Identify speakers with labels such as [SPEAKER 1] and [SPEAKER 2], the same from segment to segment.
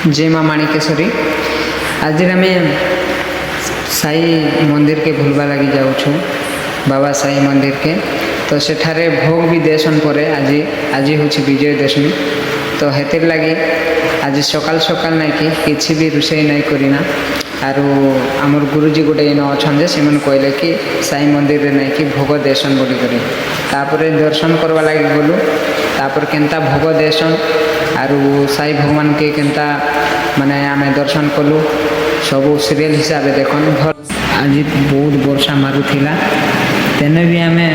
[SPEAKER 1] जय माँ माणिकेश्वरी। आज आम साई मंदिर के भूलवा लगी जाऊँ बाबा साई मंदिर के। तो सेठारे भोग भी देसन पर आज हूँ विजयदशमी। तो हेतिर लगी आज सकाल सकाल ना कि भी रोषे नहीं करना आर आमर गुरुजी गोटे इन अच्छा से कहले कि साई मंदिर रे नहीं कि भोग देसन बोली करी। तापर दर्शन करवा लगी गलु। तापर केनता भोग देसन आर साई भगवान के केनता माने आमे दर्शन कलु सब सीरियल हिसाब से देखन। आज बहुत वर्षा मारुला तेने भी आमे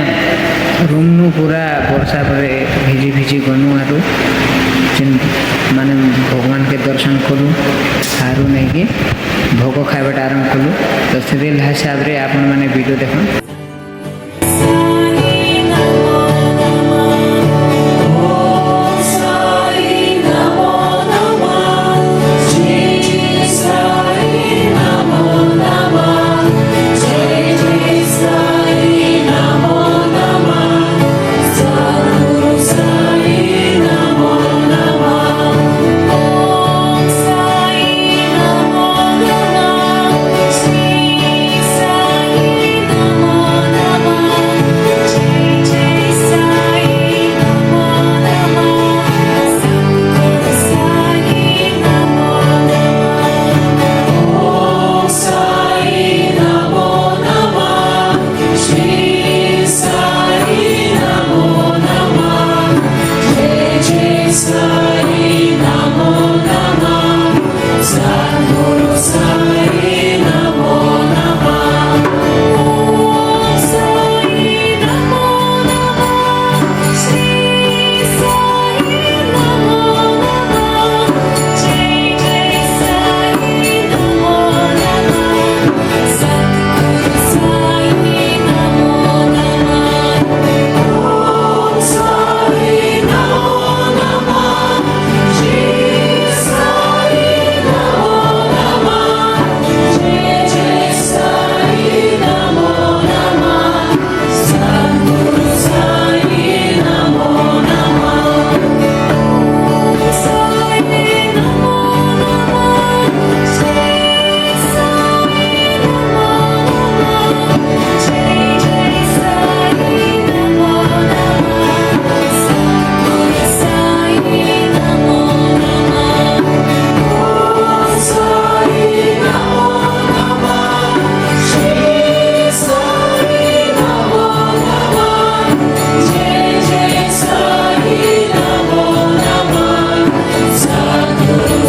[SPEAKER 1] रूम नु पूरा वर्षा पर भिजी भिजी गनु आर माने भगवान के दर्शन कलु आरु नहीं कि भोग खाइबाटा आरंभ कलु। तो सीरियल हिसाब से आपण माने वीडियो देखन।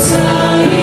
[SPEAKER 2] Sai